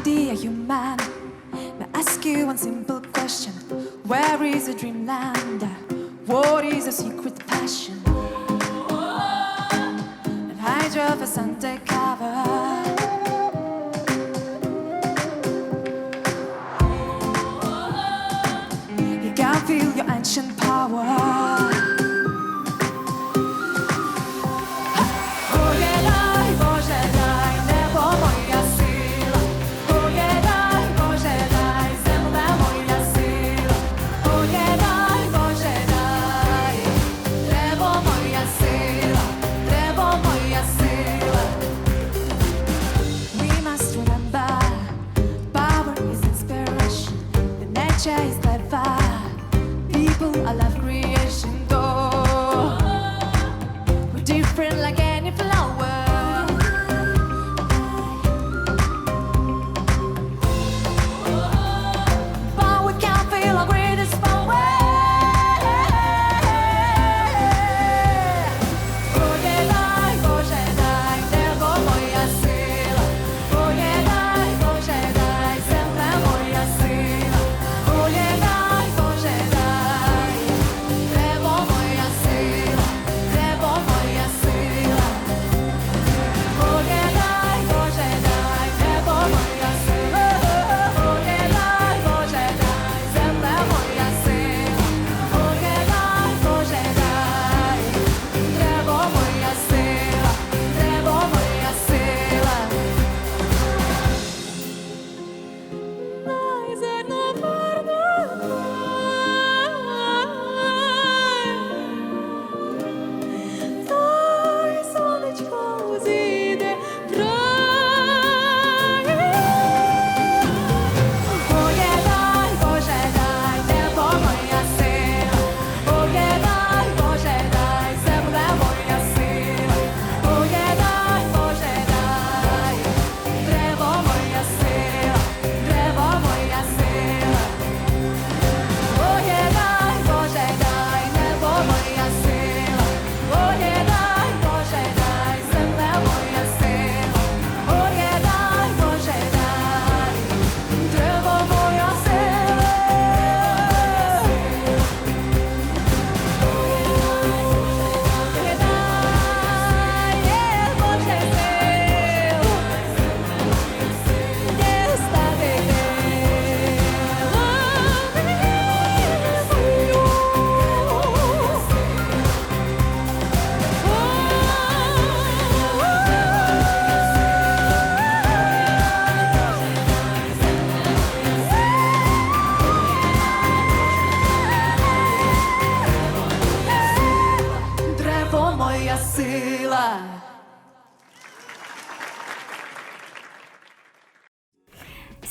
dear human, may I ask you one simple question. Where is a dreamland? What is a secret passion? And I drove us undercover. You can feel your ancient power.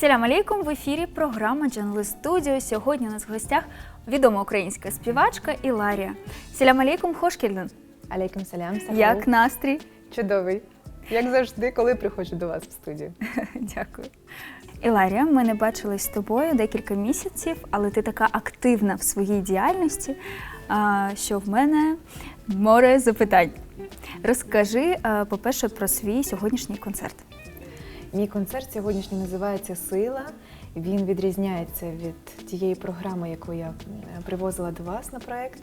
Салям алейкум, в ефірі програма Джанглис Студіо. Сьогодні у нас в гостях відома українська співачка Іларія. Салям алейкум, хош келдін. Алейкум салям. Як настрій? Чудовий. Як завжди, коли приходжу до вас в студію. Дякую. Іларія, ми не бачились з тобою декілька місяців, але ти така активна в своїй діяльності, що в мене море запитань. Розкажи, по-перше, про свій сьогоднішній концерт. Мій концерт сьогоднішній називається «Сила». Він відрізняється від тієї програми, яку я привозила до вас на проєкт.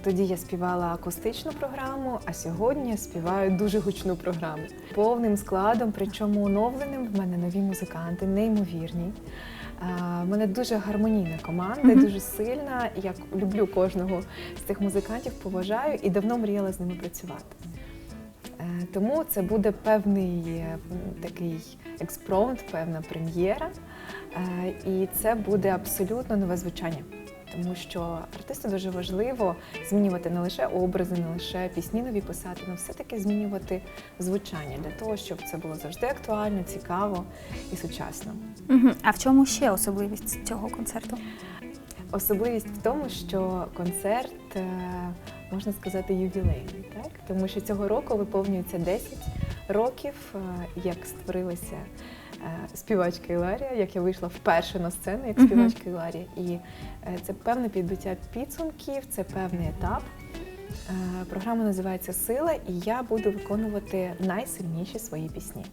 Тоді я співала акустичну програму, а сьогодні я співаю дуже гучну програму. Повним складом, причому оновленим, в мене нові музиканти, неймовірні. В мене дуже гармонійна команда, дуже сильна. Я люблю кожного з цих музикантів, поважаю і давно мріяла з ними працювати. Тому це буде певний такий експромт, певна прем'єра, і це буде абсолютно нове звучання. Тому що артисту дуже важливо змінювати не лише образи, не лише пісні нові писати, але все-таки змінювати звучання для того, щоб це було завжди актуально, цікаво і сучасно. А в чому ще особливість цього концерту? Особливість в тому, що концерт, можна сказати, ювілейний, так? Тому що цього року виповнюється 10 років, як створилася співачка Іларія, як я вийшла вперше на сцену як співачка Іларія. І це певне підбиття підсумків, це певний етап. Програма називається «Сила», і я буду виконувати найсильніші свої пісні.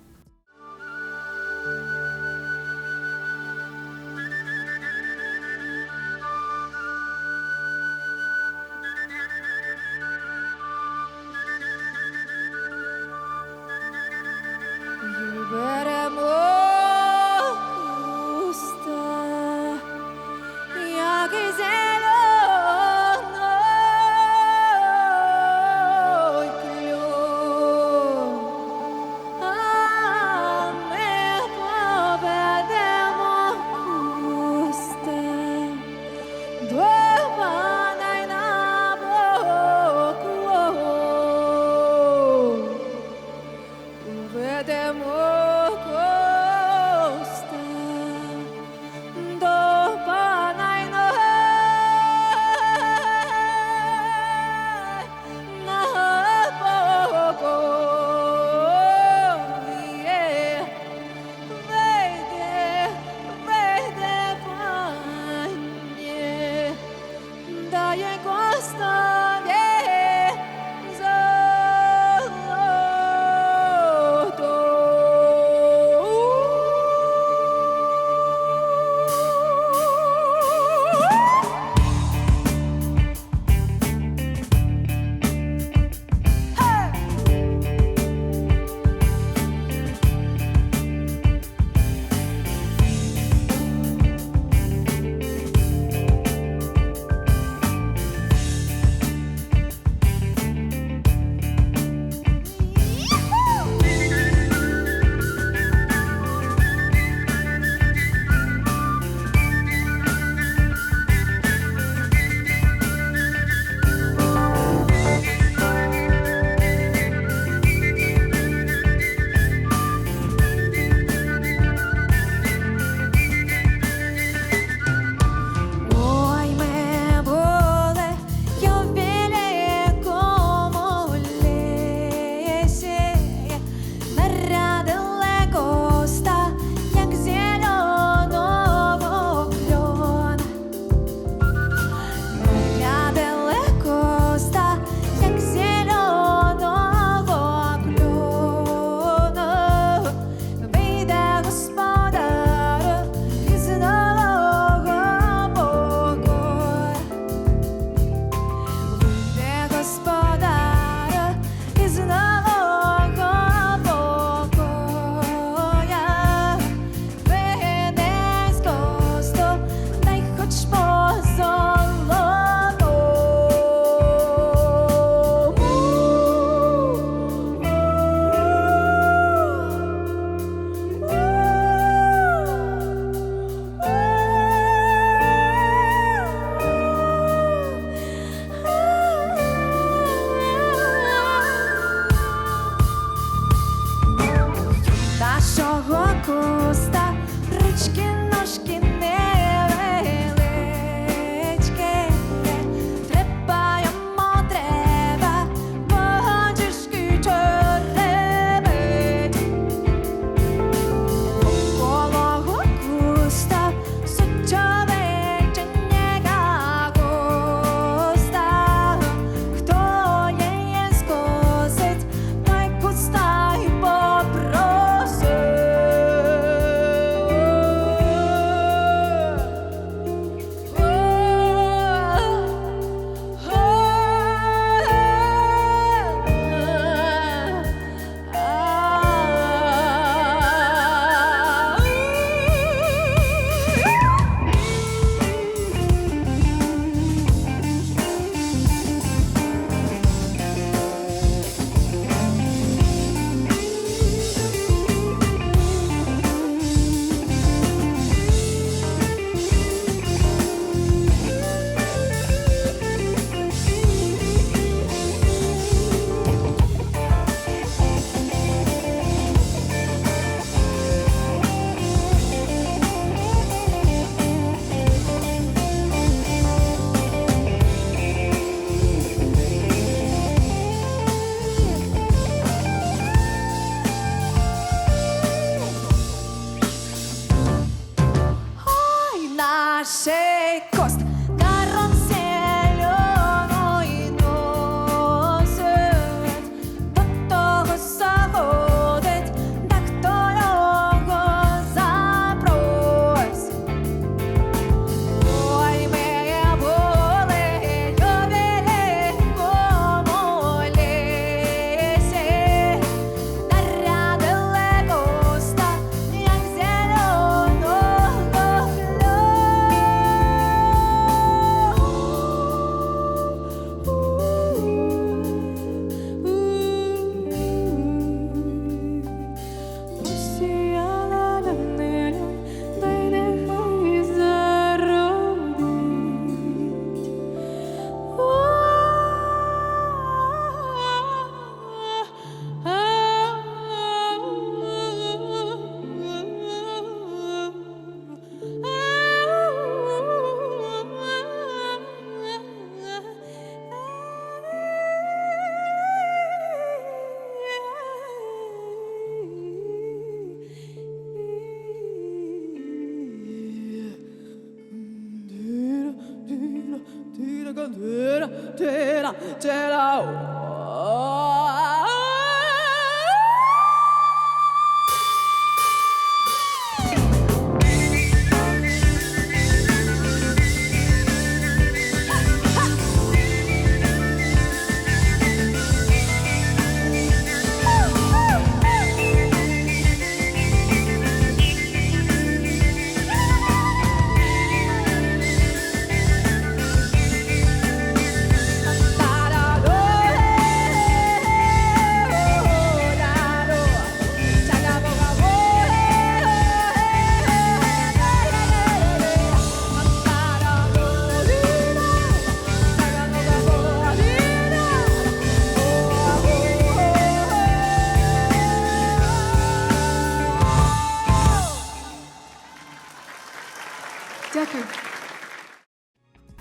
Дякую.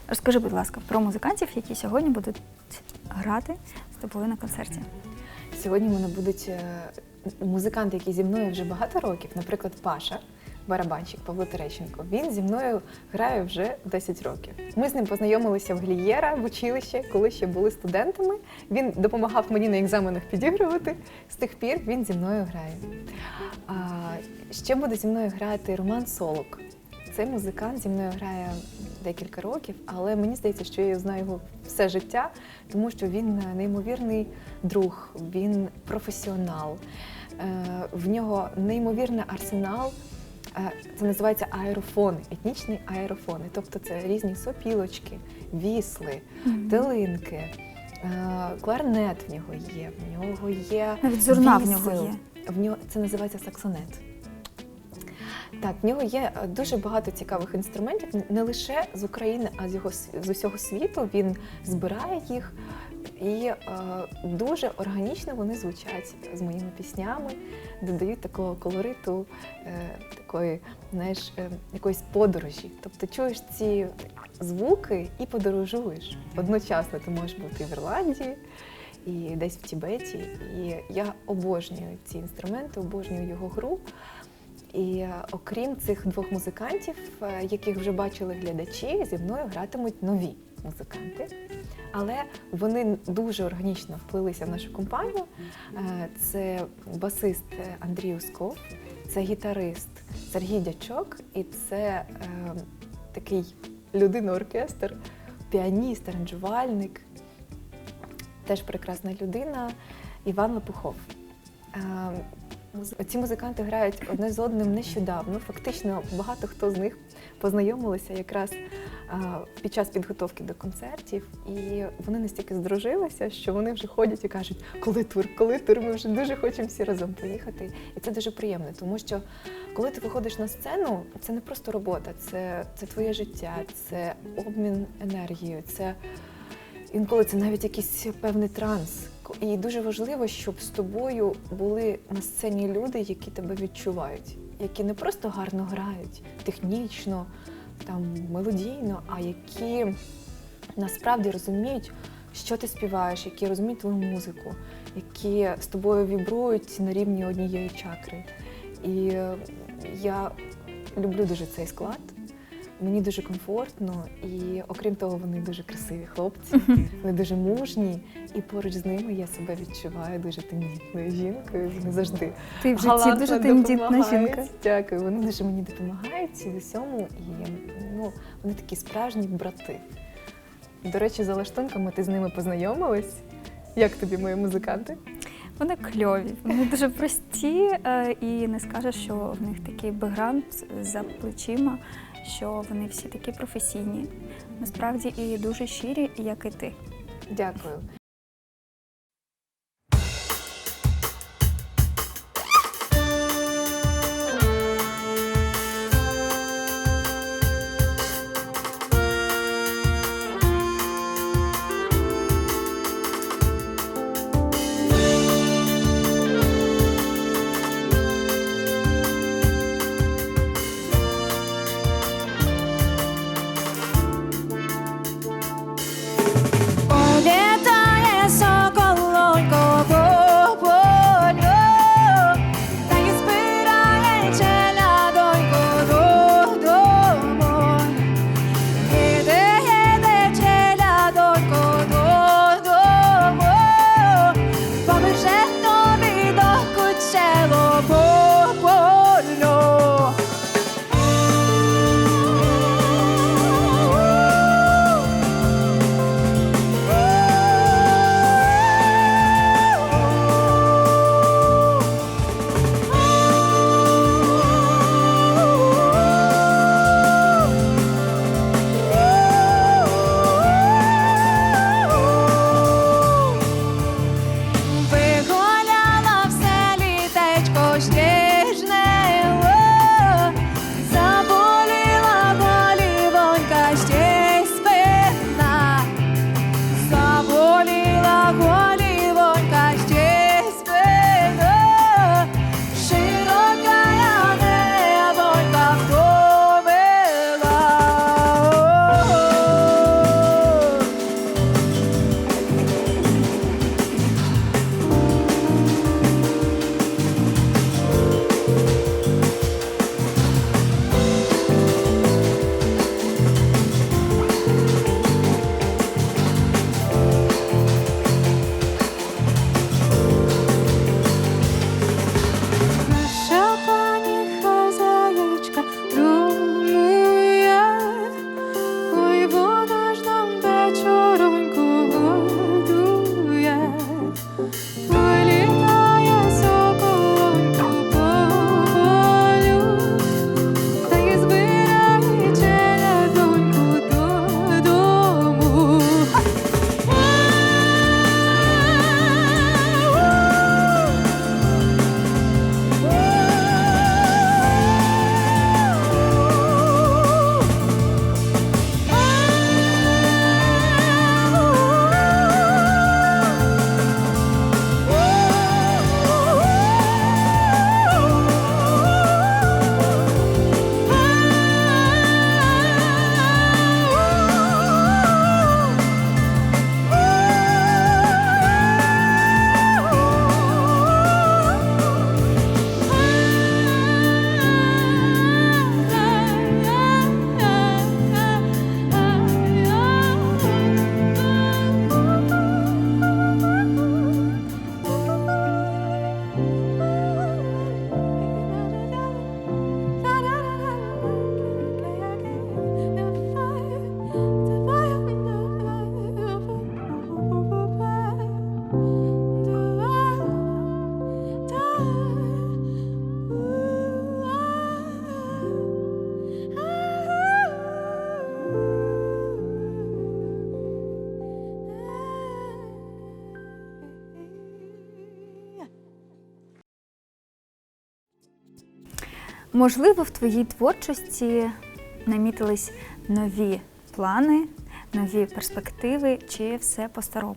Розкажи, будь ласка, про музикантів, які сьогодні будуть грати з тобою на концерті. Сьогодні в мене будуть музиканти, які зі мною вже багато років, наприклад, Паша, барабанщик Павло Терещенко. Він зі мною грає вже 10 років. Ми з ним познайомилися в Глієра, в училищі, коли ще були студентами. Він допомагав мені на екзаменах підігрувати. З тих пір він зі мною грає. Ще буде зі мною грати Роман Солок. Цей музикант зі мною грає декілька років, але мені здається, що я знаю його все життя, тому що він неймовірний друг, він професіонал. В нього неймовірний арсенал. Це називається аерофони, етнічні аерофони. Тобто це різні сопілочки, вісли, телинки, кларнет в нього є, в нього є навіть зурна в вісел. нього є. Це називається саксонет. Так, в нього є дуже багато цікавих інструментів, не лише з України, а з усього світу. Він збирає їх, і дуже органічно вони звучать з моїми піснями, додають такого колориту, такої, знаєш, якоїсь подорожі. Тобто чуєш ці звуки і подорожуєш. Одночасно ти можеш бути в Ірландії і десь в Тібеті. І я обожнюю ці інструменти, обожнюю його гру. І окрім цих двох музикантів, яких вже бачили глядачі, зі мною гратимуть нові музиканти. Але вони дуже органічно вплилися в нашу компанію. Це басист Андрій Усков, це гітарист Сергій Дячок і це такий людина-оркестр, піаніст, аранжувальник, теж прекрасна людина Іван Лопухов. Ці музиканти грають одне з одним нещодавно. Фактично, багато хто з них познайомилися якраз під час підготовки до концертів. І вони настільки здружилися, що вони вже ходять і кажуть, коли тур, ми вже дуже хочемо всі разом поїхати. І це дуже приємно, тому що коли ти виходиш на сцену, це не просто робота, це твоє життя, це обмін енергією, це інколи це навіть якийсь певний транс. І дуже важливо, щоб з тобою були на сцені люди, які тебе відчувають, які не просто гарно грають, технічно, там, мелодійно, а які насправді розуміють, що ти співаєш, які розуміють твою музику, які з тобою вібрують на рівні однієї чакри. І я люблю дуже цей склад. Мені дуже комфортно, і окрім того, вони дуже красиві хлопці, вони дуже мужні, і поруч з ними я себе відчуваю дуже тендітною жінкою. Вони завжди Ти в житті галантно дуже тендітна допомагають. жінка. Дякую, вони дуже мені допомагають в усьому, і вони такі справжні брати. До речі, за лаштунками ти з ними познайомилась. Як тобі мої музиканти? Вони кльові, вони дуже прості, і не скажеш, що в них такий бекграунд за плечима, що вони всі такі професійні. Насправді і дуже щирі, як і ти. Дякую. Лето Можливо, в твоїй творчості намітились нові плани, нові перспективи, чи все по-старому?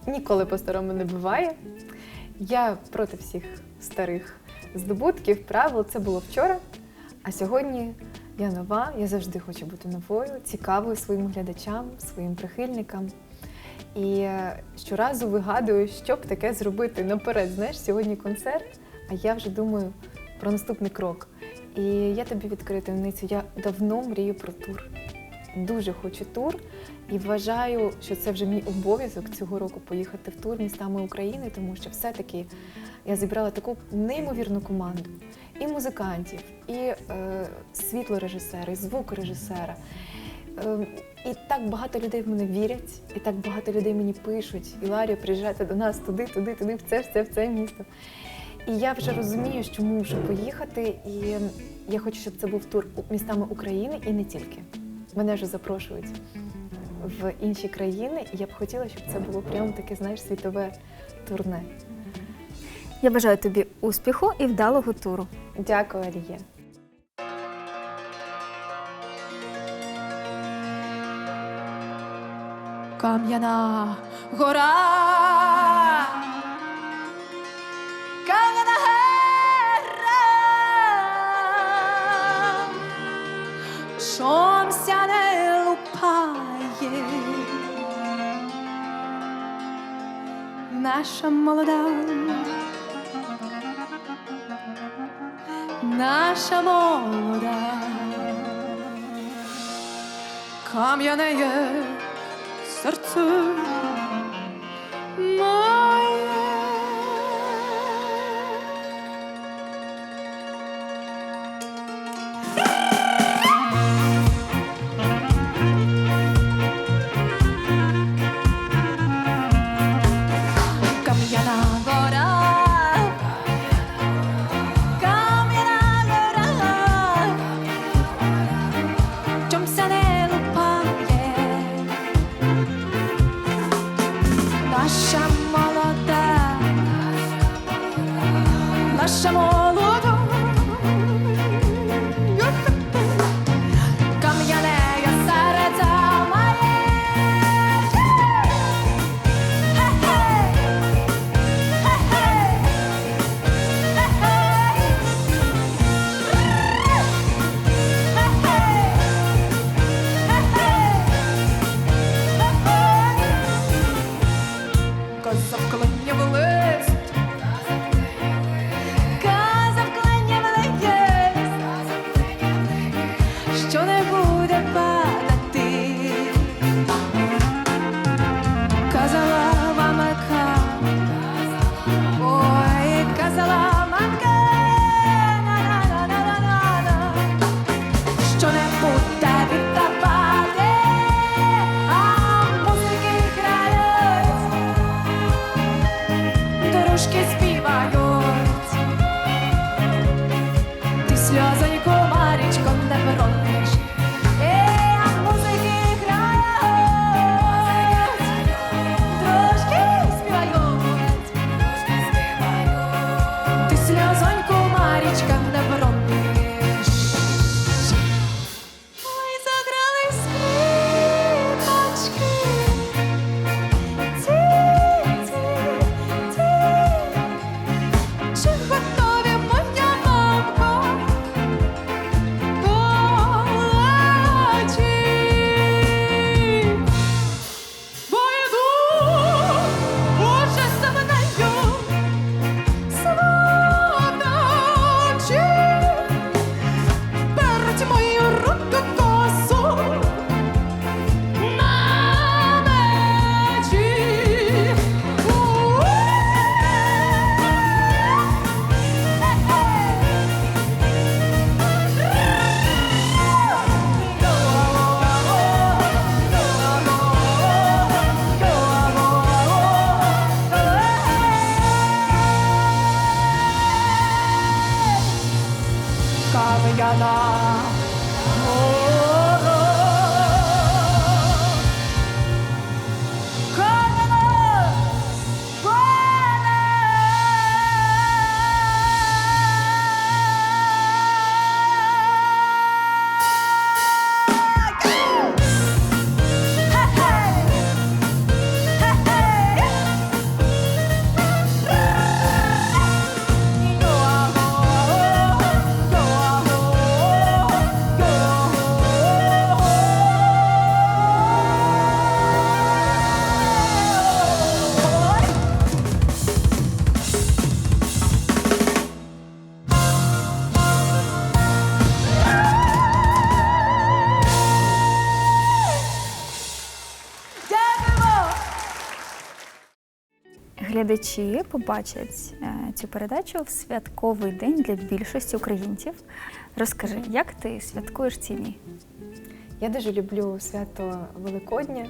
Ніколи по-старому не буває. Я проти всіх старих здобутків, правил. Це було вчора, а сьогодні я нова, я завжди хочу бути новою, цікавою своїм глядачам, своїм прихильникам. І щоразу вигадую, що б таке зробити наперед. Знаєш, сьогодні концерт, а я вже думаю про наступний крок. І я тобі відкрию таємницю, я давно мрію про тур. Дуже хочу тур і вважаю, що це вже мій обов'язок цього року поїхати в тур містами України, тому що все-таки я зібрала таку неймовірну команду і музикантів, і світлорежисера, і звукорежисера. І так багато людей в мене вірять, і так багато людей мені пишуть: Іларія, приїжджайте до нас туди, в це місто. І я вже розумію, що мушу поїхати, і я хочу, щоб це був тур містами України і не тільки. Мене вже запрошують в інші країни, і я б хотіла, щоб це було прямо таке, знаєш, світове турне. Я бажаю тобі успіху і вдалого туру. Дякую, Аліє. Кам'яна гора, кам'яна гора, шомся не лупає, наша молода, наша молода, кам'яне є серце моє. Кам'яна гора, кам'яна гора, чомся не лупає, наша молода, наша молода, кам'яне я серце моє. Хе-хей, хе-хей, казав кланяв лист, казав кланяв лист, що не буде падати, казала мамка, ой, казала мамка, на-на-на-на-на-на, що не буде віддавати, а музики грають, дорожки співають, ти сльозоньку, Марічко, не вирониш, а музики грають, дорожки співають, ти сльозоньку, Марічка, не вирониш. Ой, заграли скрипочки, ці-ці-ці, Глядачі побачать цю передачу в святковий день для більшості українців. Розкажи, як ти святкуєш ці дні? Я дуже люблю свято Великодня.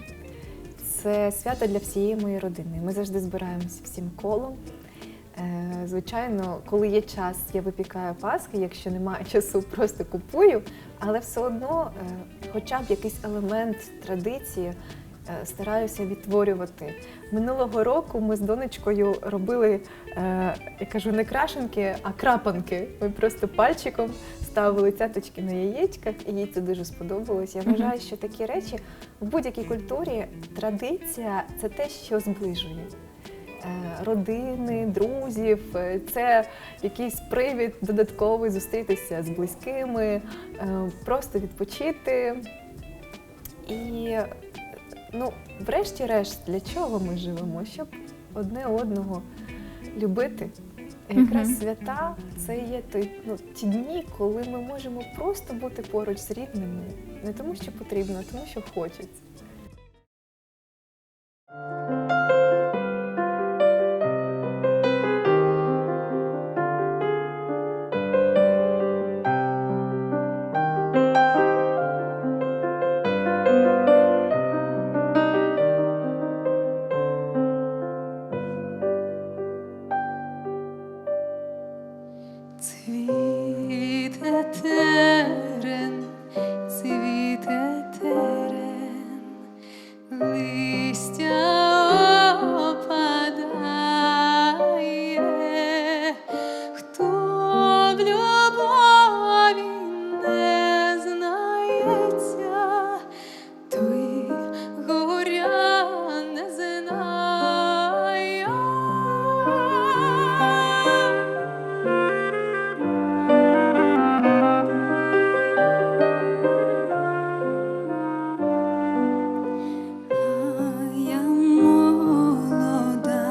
Це свято для всієї моєї родини. Ми завжди збираємося всім колом. Звичайно, коли є час, я випікаю паски, якщо немає часу, просто купую, але все одно хоча б якийсь елемент традиції стараюся відтворювати. Минулого року ми з донечкою робили, я кажу, не крашенки, а крапанки. Ми просто пальчиком ставили цяточки на яєчках, і їй це дуже сподобалось. Я вважаю, що такі речі в будь-якій культурі, традиція – це те, що зближує. Родини, друзів, це якийсь привід додатковий зустрітися з близькими, просто відпочити. І, врешті-решт, для чого ми живемо? Щоб одне одного любити. І якраз свята – це є ті дні, коли ми можемо просто бути поруч з рідними. Не тому, що потрібно, а тому, що хочеться. Цвіте терен, цвіте терен, листя опадає, хто в любові не знається, той горя не знає. Я молода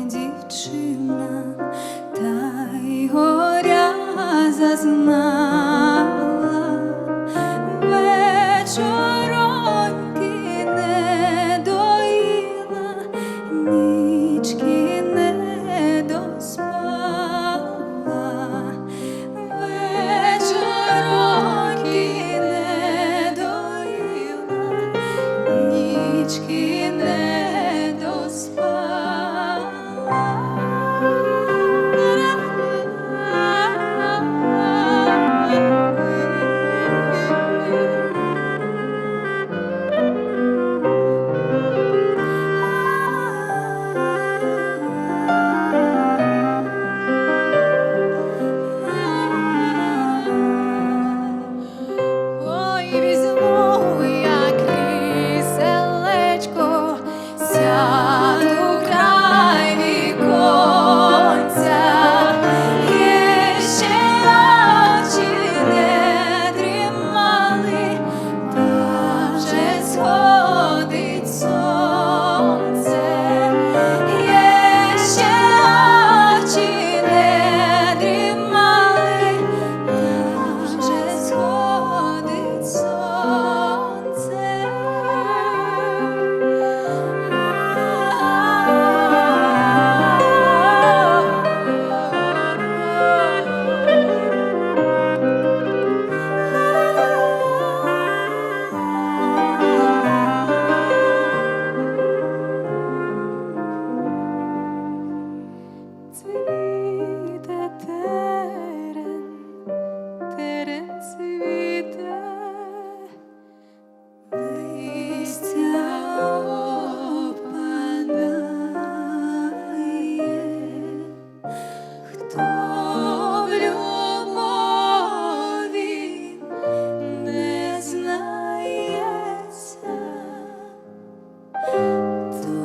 дівчина, та й горя зазнала, вечороньки не доїла, нічки не доспала, вечороньки не доїла, нічки не Ой, візьму я кріселечко, сяду край віконця, є ще очі не дрімали, та вже сходить сонце, є ще очі не дрімали, та вже сходить сонце. Цвіте терен, терен цвіте, листя опадає, хто в любові не знається, той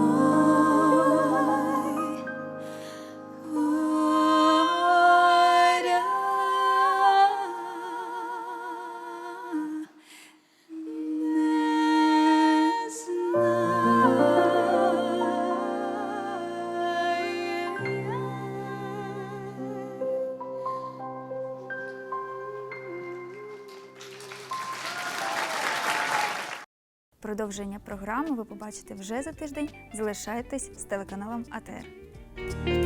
горя не Продовження програми ви побачите вже за тиждень. Залишайтесь з телеканалом АТР. Дякую.